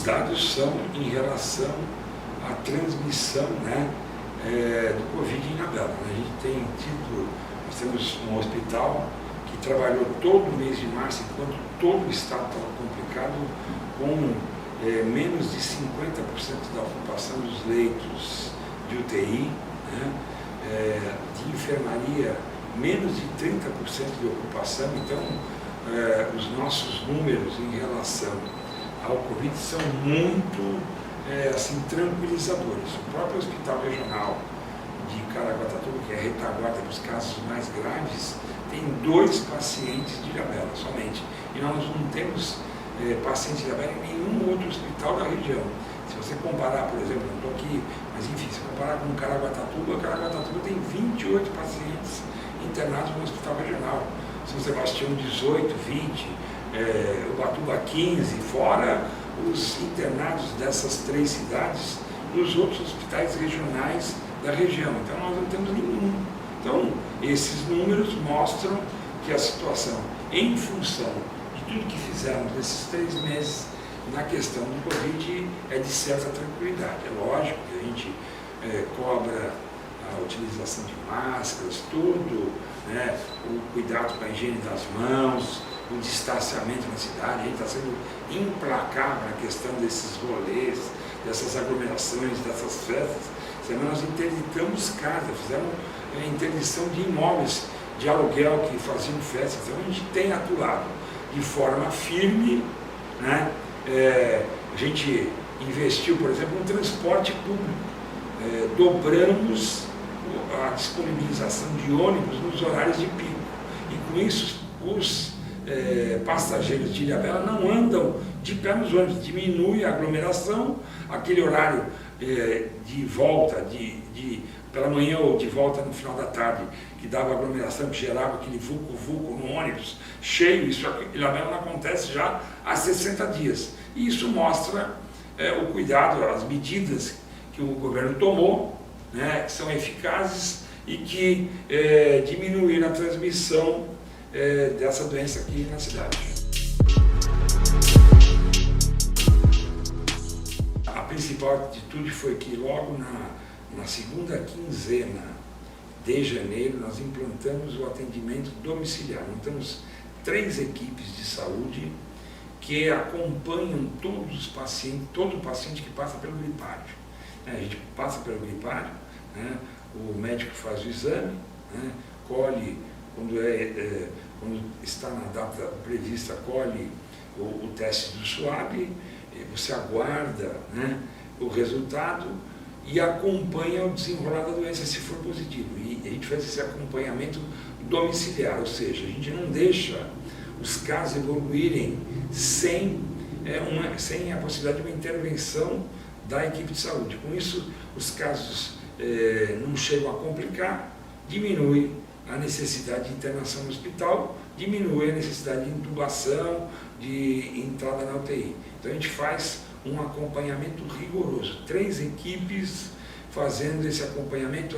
dados são em relação à transmissão, né, do Covid em Ilhabela. A gente nós temos um hospital que trabalhou todo o mês de março, enquanto todo o estado estava complicado, com menos de 50% da ocupação dos leitos de UTI, né, de enfermaria, menos de 30% de ocupação. Então, os nossos números em relação ao Covid são muito assim, tranquilizadores. O próprio Hospital Regional de Caraguatatuba, que é a retaguarda dos casos mais graves, tem 2 pacientes de Ilhabela somente. E nós não temos pacientes de Ilhabela em nenhum outro hospital da região. Se você comparar, por exemplo, não estou aqui, mas enfim, se comparar com Caraguatatuba tem 28 pacientes internados no Hospital Regional. São Sebastião 18, 20, Ubatuba 15, fora os internados dessas 3 cidades nos outros hospitais regionais da região. Então nós não temos nenhum. Então esses números mostram que a situação, em função de tudo que fizemos nesses 3 meses na questão do Covid, é de certa tranquilidade. É lógico que a gente cobra a utilização de máscaras, tudo, né, o cuidado com a higiene das mãos, o distanciamento na cidade. A gente está sendo implacável na questão desses rolês, dessas aglomerações, dessas festas. Nós interditamos casas, fizemos interdição de imóveis de aluguel que faziam festas. Então a gente tem atuado de forma firme, né? A gente investiu, por exemplo, no transporte público. Dobramos a disponibilização de ônibus nos horários de pico. E com isso, os passageiros de Ilhabela não andam de pé nos ônibus, diminui a aglomeração, aquele horário de volta, pela manhã ou de volta no final da tarde, que dava aglomeração, que gerava aquele vulco-vulco no ônibus cheio. Isso em Ilhabela não acontece já há 60 dias. E isso mostra o cuidado, as medidas que o governo tomou, né, que são eficazes e que diminuíram a transmissão dessa doença aqui na cidade. A principal atitude foi que logo na segunda quinzena de janeiro nós implantamos o atendimento domiciliar. Nós temos 3 equipes de saúde que acompanham todos os pacientes, todo paciente que passa pelo gripário. A gente passa pelo gripário, né, o médico faz o exame, né, colhe, quando está na data prevista, colhe o teste do SWAB, você aguarda, né, o resultado e acompanha o desenrolar da doença, se for positivo. E a gente faz esse acompanhamento domiciliar, ou seja, a gente não deixa os casos evoluírem sem a possibilidade de uma intervenção da equipe de saúde. Com isso, os casos não chegam a complicar, diminui a necessidade de internação no hospital, diminui a necessidade de intubação, de entrada na UTI. Então a gente faz um acompanhamento rigoroso, 3 equipes fazendo esse acompanhamento.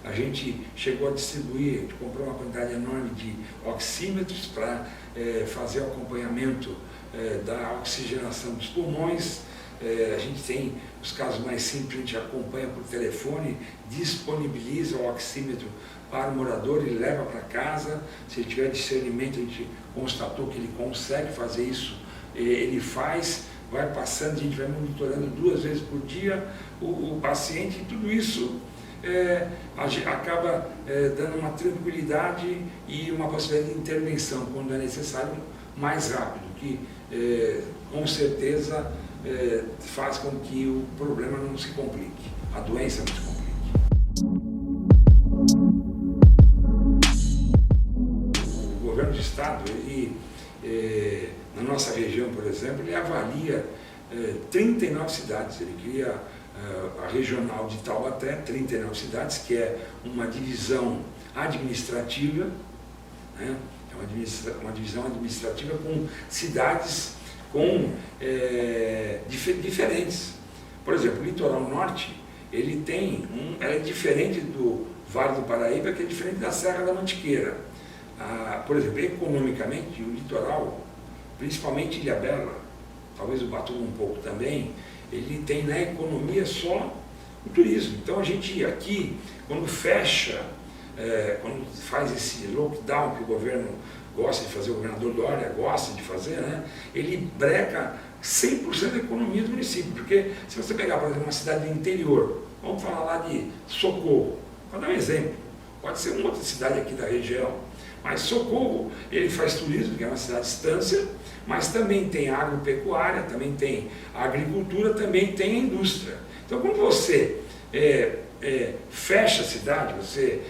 A gente chegou a distribuir, a gente comprou uma quantidade enorme de oxímetros para fazer o acompanhamento da oxigenação dos pulmões. A gente tem os casos mais simples, a gente acompanha por telefone, disponibiliza o oxímetro para o morador e leva para casa. Se ele tiver discernimento, a gente constatou que ele consegue fazer isso, ele faz, vai passando, a gente vai monitorando 2 vezes por dia o paciente, e tudo isso acaba dando uma tranquilidade e uma possibilidade de intervenção, quando é necessário, mais rápido, que com certeza faz com que o problema não se complique, a doença não se complique. O governo do estado, na nossa região, por exemplo, ele avalia 39 cidades, ele cria a regional de Taubaté, 39 cidades, que é uma divisão administrativa, né? É uma divisão administrativa com cidades diferentes. Por exemplo, o litoral norte, ela é diferente do Vale do Paraíba, que é diferente da Serra da Mantiqueira. Por exemplo, economicamente, o litoral, principalmente Ilhabela, talvez o Ubatuba um pouco também, ele tem na economia só o turismo. Então a gente aqui, quando fecha, quando faz esse lockdown que o governo gosta de fazer, o governador Dória gosta de fazer, né, ele breca 100% da economia do município, porque se você pegar, por exemplo, uma cidade do interior, vamos falar lá de Socorro, para dar um exemplo, pode ser uma outra cidade aqui da região, mas Socorro, ele faz turismo, que é uma cidade-estância, mas também tem agropecuária, também tem agricultura, também tem indústria. Então, quando você fecha a cidade, você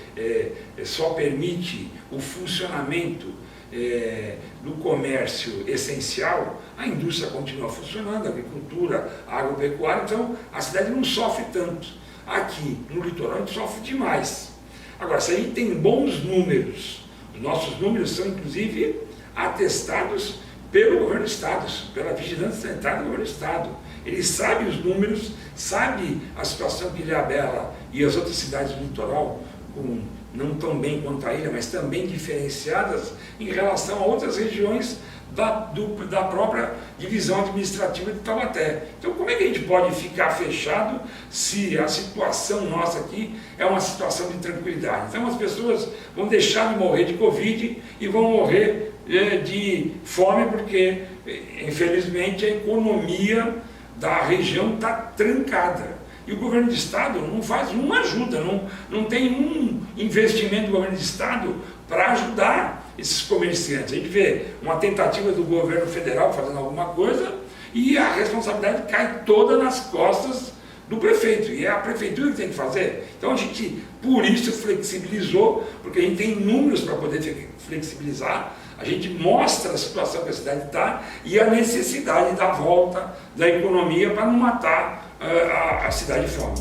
só permite o funcionamento do comércio essencial, a indústria continua funcionando, a agricultura, a agropecuária, então a cidade não sofre tanto. Aqui no litoral a gente sofre demais. Agora, se a gente tem bons números, os nossos números são inclusive atestados pelo governo do Estado, pela Vigilância Sanitária do governo do Estado. Ele sabe os números, sabe a situação de Ilhabela e as outras cidades do litoral, não tão bem quanto a ilha, mas também diferenciadas em relação a outras regiões da própria divisão administrativa de Taubaté. Então, como é que a gente pode ficar fechado se a situação nossa aqui é uma situação de tranquilidade? Então, as pessoas vão deixar de morrer de Covid e vão morrer de fome, porque, infelizmente, a economia da região está trancada. E o governo do Estado não faz uma ajuda, não tem um investimento do governo do Estado para ajudar esses comerciantes. A gente vê uma tentativa do governo federal fazendo alguma coisa e a responsabilidade cai toda nas costas do prefeito, e é a prefeitura que tem que fazer. Então a gente, por isso, flexibilizou, porque a gente tem números para poder flexibilizar, a gente mostra a situação que a cidade está e a necessidade da volta da economia para não matar a cidade de fome.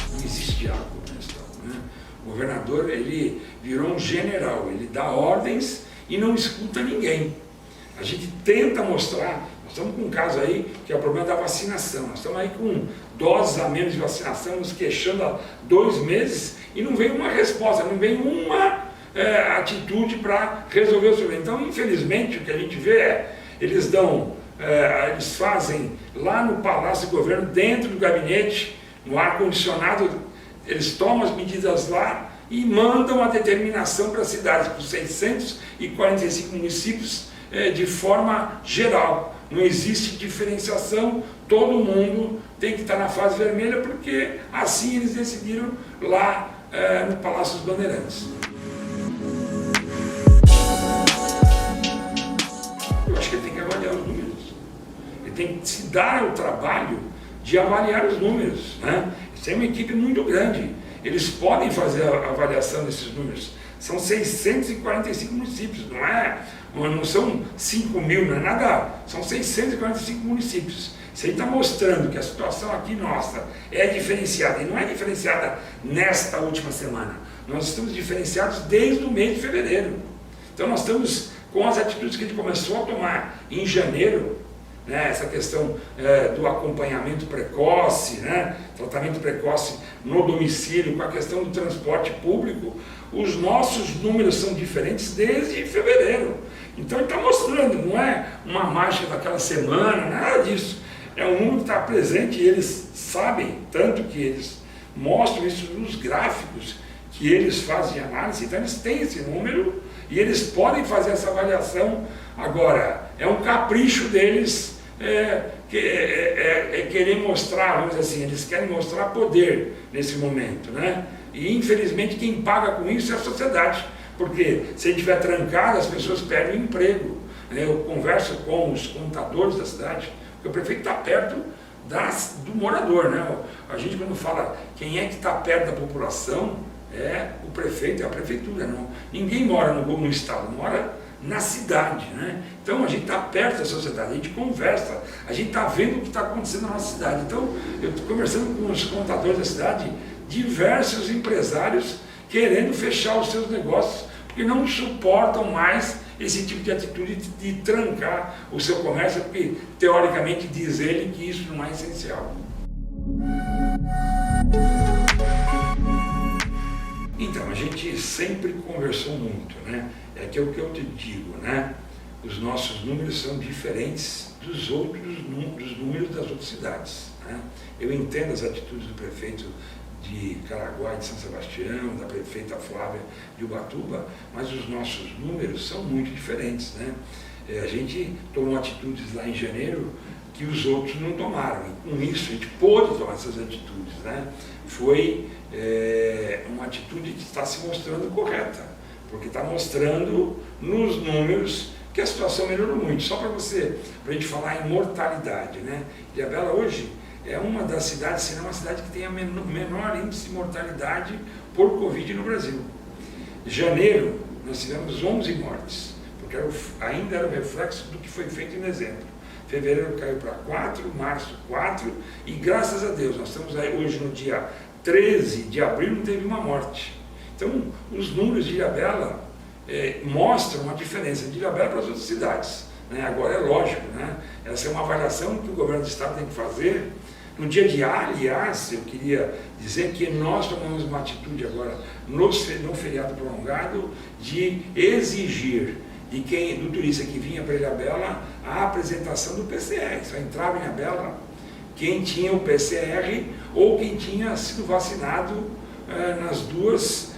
Não existe diálogo no Estado, né? O governador, ele virou um general, ele dá ordens e não escuta ninguém. A gente tenta mostrar, nós estamos com um caso aí que é o problema da vacinação, nós estamos aí com doses a menos de vacinação, nos queixando há 2 meses e não vem uma resposta, não vem uma atitude para resolver o problema. Então, infelizmente, o que a gente vê eles fazem lá no Palácio do Governo, dentro do gabinete, no ar-condicionado, eles tomam as medidas lá e mandam a determinação para as cidades, para os 645 municípios, de forma geral. Não existe diferenciação, todo mundo tem que estar na fase vermelha, porque assim eles decidiram lá no Palácio dos Bandeirantes. Eu acho que ele tem que avaliar os números. Ele tem que se dar o trabalho de avaliar os números, né? Isso é uma equipe muito grande. Eles podem fazer a avaliação desses números. São 645 municípios, não são 5 mil, não é nada, são 645 municípios. Isso aí está mostrando que a situação aqui nossa é diferenciada, e não é diferenciada nesta última semana. Nós estamos diferenciados desde o mês de fevereiro. Então nós estamos com as atitudes que a gente começou a tomar em janeiro, né, essa questão do acompanhamento precoce, né, tratamento precoce no domicílio, com a questão do transporte público, os nossos números são diferentes desde fevereiro. Então ele está mostrando, não é uma marcha daquela semana, nada disso. É um número que está presente e eles sabem, tanto que eles mostram isso nos gráficos que eles fazem análise, então eles têm esse número e eles podem fazer essa avaliação. Agora, é um capricho deles querer mostrar, vamos dizer assim, eles querem mostrar poder nesse momento, né? E infelizmente quem paga com isso é a sociedade, porque se a gente estiver trancado, as pessoas perdem o emprego. Eu converso com os contadores da cidade, porque o prefeito está perto do morador, né? A gente, quando fala quem é que está perto da população, é o prefeito, é a prefeitura. Não. Ninguém mora no estado, mora na cidade, né? Então a gente está perto da sociedade, a gente conversa, a gente está vendo o que está acontecendo na nossa cidade. Então eu estou conversando com os contadores da cidade, diversos empresários querendo fechar os seus negócios, porque não suportam mais esse tipo de atitude de trancar o seu comércio, porque teoricamente diz ele que isso não é essencial. Então, a gente sempre conversou muito, né? É que é o que eu te digo, né? Os nossos números são diferentes dos números das outras cidades, né? Eu entendo as atitudes do prefeito de Caraguá, de São Sebastião, da prefeita Flávia de Ubatuba, mas os nossos números são muito diferentes, né? A gente tomou atitudes lá em janeiro que os outros não tomaram, e com isso a gente pôde tomar essas atitudes, né? Foi uma atitude que está se mostrando correta, porque está mostrando nos números que a situação melhorou muito. Só para a gente falar em mortalidade, né? Ilhabela hoje é uma das cidades, se não uma cidade que tem a menor índice de mortalidade por Covid no Brasil. Em janeiro, nós tivemos 11 mortes, porque ainda era o reflexo do que foi feito em dezembro. Fevereiro caiu para 4, março 4, e graças a Deus, nós estamos aí hoje no dia 13 de abril, não teve uma morte. Então, os números de Ilhabela mostram a diferença de Ilhabela para as outras cidades, né? Agora é lógico, né? Essa é uma avaliação que o governo do estado tem que fazer. No dia de aliás, eu queria dizer que nós tomamos uma atitude agora no feriado prolongado de exigir do turista que vinha para Ilhabela a apresentação do PCR. Só entrava em Ilhabela quem tinha o PCR ou quem tinha sido vacinado nas duas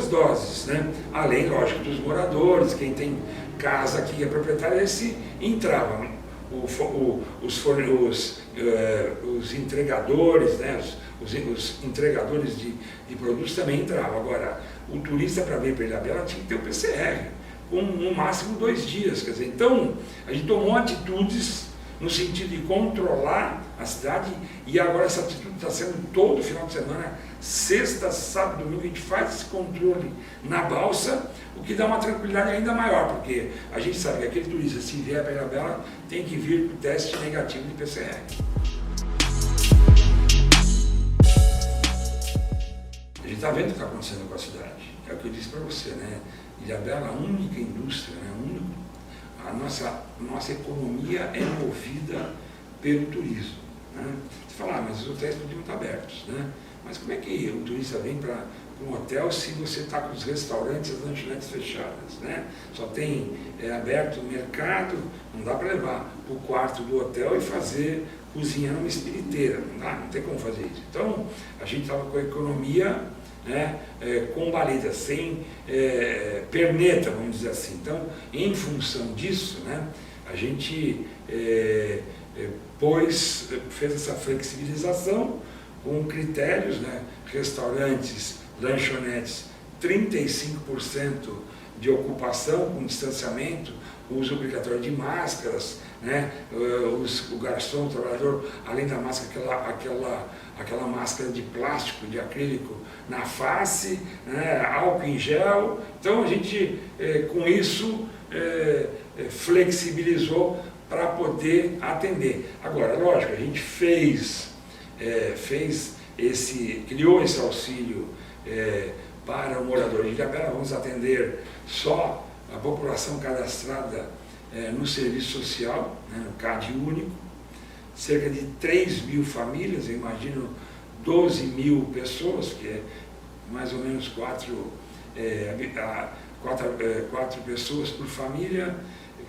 doses, né? Além, lógico, dos moradores, quem tem casa aqui, é proprietário, esse entrava. Os entregadores, né? os entregadores de produtos também entravam. Agora, o turista para vir para Ilhabela tinha que ter o PCR, com no máximo 2 dias. Quer dizer, então, a gente tomou atitudes no sentido de controlar a cidade, e agora essa atitude está sendo todo final de semana, sexta, sábado, domingo, a gente faz esse controle na balsa, o que dá uma tranquilidade ainda maior, porque a gente sabe que aquele turista, se vier para Ilhabela, tem que vir com o teste negativo de PCR. A gente está vendo o que está acontecendo com a cidade, é o que eu disse para você, né? Ilhabela é a única indústria, né? A nossa economia é movida pelo turismo, né? Você fala, mas os hotéis podiam estar abertos, né? Mas como é que o turista vem para um hotel se você está com os restaurantes e as lanchonetes fechadas, né? Só tem aberto o mercado, não dá para levar para o quarto do hotel e cozinhar numa espiriteira, não tem como fazer isso. Então, a gente estava com a economia, né, combalida, sem perneta, vamos dizer assim. Então, em função disso, né, a gente fez essa flexibilização com critérios, né, restaurantes, lanchonetes, 35% de ocupação com distanciamento, uso obrigatório de máscaras, né, o garçom, o trabalhador, além da máscara, aquela máscara de plástico, de acrílico na face, né, álcool em gel. Então a gente, com isso, flexibilizou para poder atender. Agora, lógico, a gente criou esse auxílio para o morador de Ilhabela. Vamos atender só a população cadastrada no serviço social, né, no CAD único, cerca de 3 mil famílias, eu imagino 12 mil pessoas, que é mais ou menos 4 pessoas por família.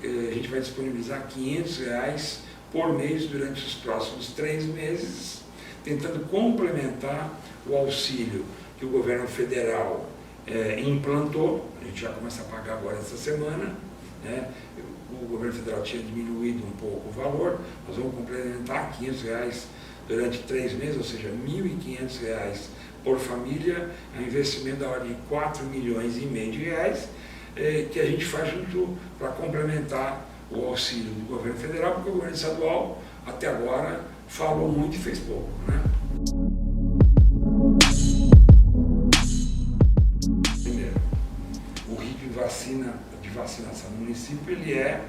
A gente vai disponibilizar R$500 por mês durante os próximos 3 meses, tentando complementar o auxílio que o governo federal implantou. A gente já começa a pagar agora essa semana, né? O governo federal tinha diminuído um pouco o valor, nós vamos complementar R$500 durante 3 meses, ou seja, R$1.500 por família, é um investimento da ordem de R$4,5 milhões de reais, que a gente faz junto para complementar o auxílio do governo federal, porque o governo estadual até agora falou muito e fez pouco, né? Primeiro, o ritmo de vacinação no município ele é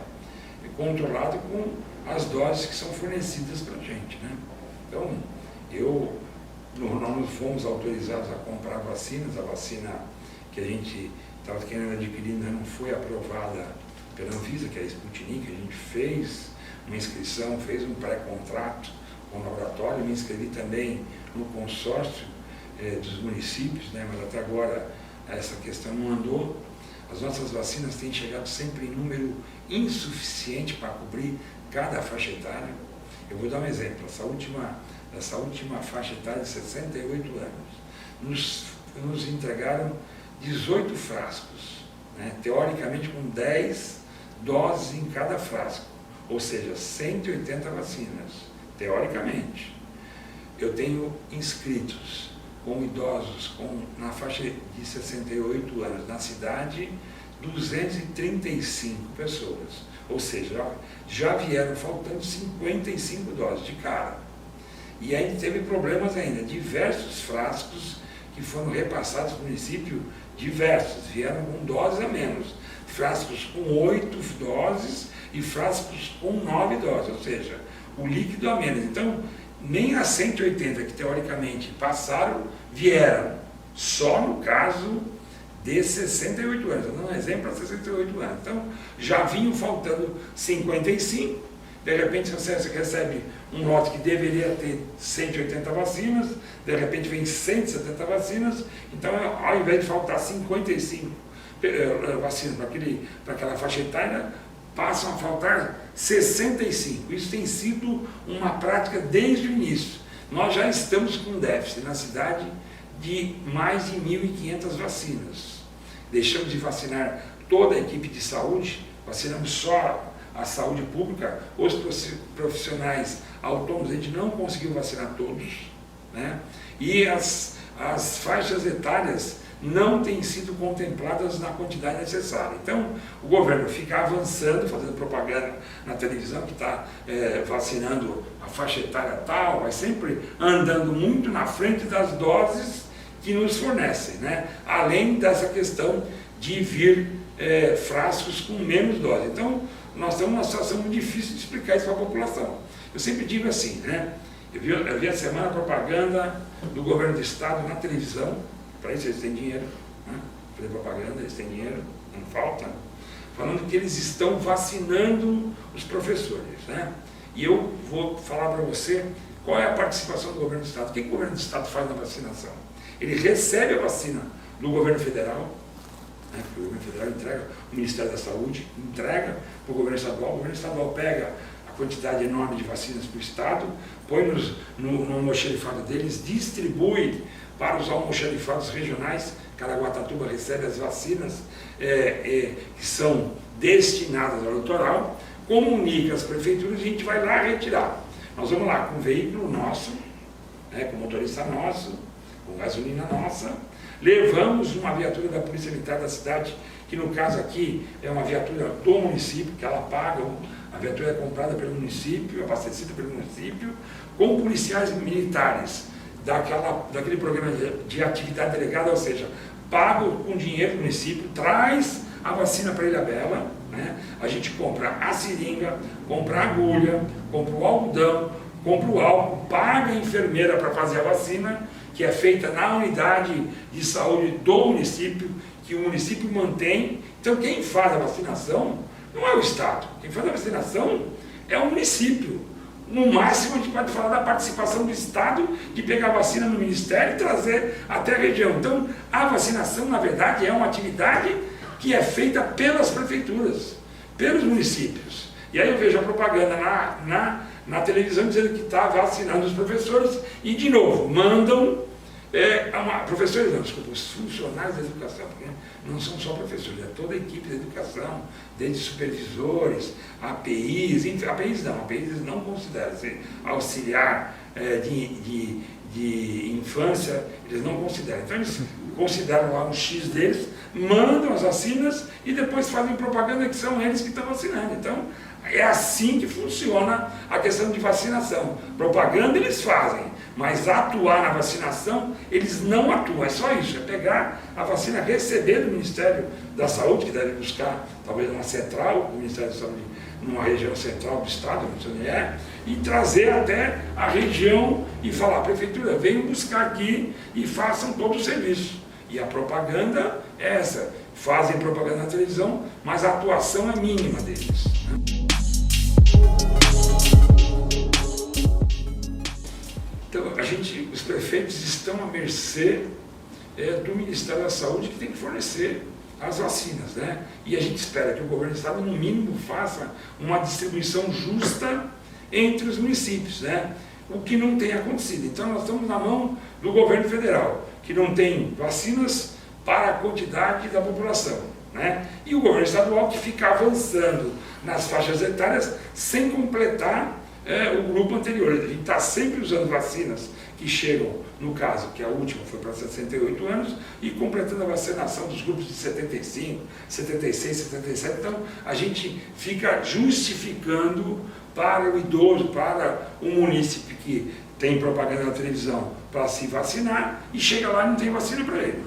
controlado com as doses que são fornecidas para a gente, né? Então, nós fomos autorizados a comprar vacinas, a vacina que a gente estava querendo adquirir ainda não foi aprovada pela Anvisa, que é a Sputnik. A gente fez uma inscrição, fez um pré-contrato com o laboratório, me inscrevi também no consórcio dos municípios, né? Mas até agora essa questão não andou. As nossas vacinas têm chegado sempre em número insuficiente para cobrir cada faixa etária. Eu vou dar um exemplo. Essa última faixa etária de 68 anos, nos entregaram 18 frascos, né? Teoricamente com 10 doses em cada frasco, ou seja, 180 vacinas, teoricamente. Eu tenho inscritos com idosos na faixa de 68 anos na cidade, 235 pessoas, ou seja, já vieram faltando 55 doses de cara. E aí teve problemas ainda, diversos frascos que foram repassados para o município, diversos, vieram com doses a menos, frascos com 8 doses e frascos com 9 doses, ou seja, o líquido a menos. Então, nem as 180 que teoricamente passaram, vieram, só no caso de 68 anos, eu dou um exemplo para 68 anos. Então, já vinham faltando 55, de repente você recebe um lote que deveria ter 180 vacinas, de repente vem 170 vacinas, então ao invés de faltar 55 vacinas para aquela faixa etária, passam a faltar 65. Isso tem sido uma prática desde o início. Nós já estamos com um déficit na cidade de mais de 1.500 vacinas. Deixamos de vacinar toda a equipe de saúde, vacinamos só a saúde pública, os profissionais autônomos, a gente não conseguiu vacinar todos, né? E as faixas etárias não têm sido contempladas na quantidade necessária. Então, o governo fica avançando, fazendo propaganda na televisão, que está vacinando a faixa etária tal, vai sempre andando muito na frente das doses que nos fornecem, né? Além dessa questão de vir frascos com menos dose. Então, nós estamos numa situação muito difícil de explicar isso para a população. Eu sempre digo assim, né? Eu vi a semana a propaganda do governo do estado na televisão, para isso eles têm dinheiro, né? Fazer propaganda, eles têm dinheiro, não falta, falando que eles estão vacinando os professores, né? E eu vou falar para você qual é a participação do governo do estado. O que o governo do estado faz na vacinação? Ele recebe a vacina do governo federal, né? Porque o governo federal entrega, o Ministério da Saúde entrega para o governo estadual pega a quantidade enorme de vacinas para o estado, põe no almoxarifado deles, distribui para os almoxarifados regionais. Caraguatatuba recebe as vacinas que são destinadas ao litoral, comunica às prefeituras e a gente vai lá retirar. Nós vamos lá com um veículo nosso, né, com motorista nosso, com gasolina nossa, levamos uma viatura da Polícia Militar da cidade, que no caso aqui é uma viatura do município, que ela paga, a viatura é comprada pelo município, abastecida pelo município, com policiais militares daquele programa de atividade delegada, ou seja, pago com dinheiro do município, traz a vacina para Ilhabela, né? A gente compra a seringa, compra a agulha, compra o algodão, compra o álcool, paga a enfermeira para fazer a vacina, que é feita na unidade de saúde do município, que o município mantém. Então quem faz a vacinação não é o Estado, quem faz a vacinação é o município. No máximo a gente pode falar da participação do Estado de pegar a vacina no Ministério e trazer até a região. Então a vacinação, na verdade, é uma atividade que é feita pelas prefeituras, pelos municípios. E aí eu vejo a propaganda na televisão dizendo que está vacinando os professores e, de novo, mandam professores não, desculpa, os funcionários da educação, porque não são só professores, é toda a equipe da educação, desde supervisores, APIs eles não consideram, assim, auxiliar de infância, eles não consideram. Então eles consideram lá um X deles, mandam as vacinas e depois fazem propaganda que são eles que estão vacinando. Então é assim que funciona a questão de vacinação. Propaganda eles fazem, mas atuar na vacinação eles não atuam. É só isso, é pegar a vacina, receber do Ministério da Saúde, que deve buscar talvez uma central do Ministério da Saúde, numa região central do estado, não sei onde é, e trazer até a região e falar: prefeitura, venham buscar aqui e façam todo o serviço. E a propaganda é essa, fazem propaganda na televisão, mas a atuação é mínima deles, né? Então, os prefeitos estão à mercê do Ministério da Saúde que tem que fornecer as vacinas, né? E a gente espera que o governo do estado, no mínimo, faça uma distribuição justa entre os municípios, né? O que não tem acontecido. Então nós estamos na mão do governo federal, que não tem vacinas para a quantidade da população, né? E o governo estadual que fica avançando nas faixas etárias sem completar o grupo anterior. A gente está sempre usando vacinas que chegam, no caso, que a última foi para 68 anos, e completando a vacinação dos grupos de 75, 76, 77. Então, a gente fica justificando para o idoso, para o munícipe que tem propaganda na televisão para se vacinar, e chega lá e não tem vacina para ele.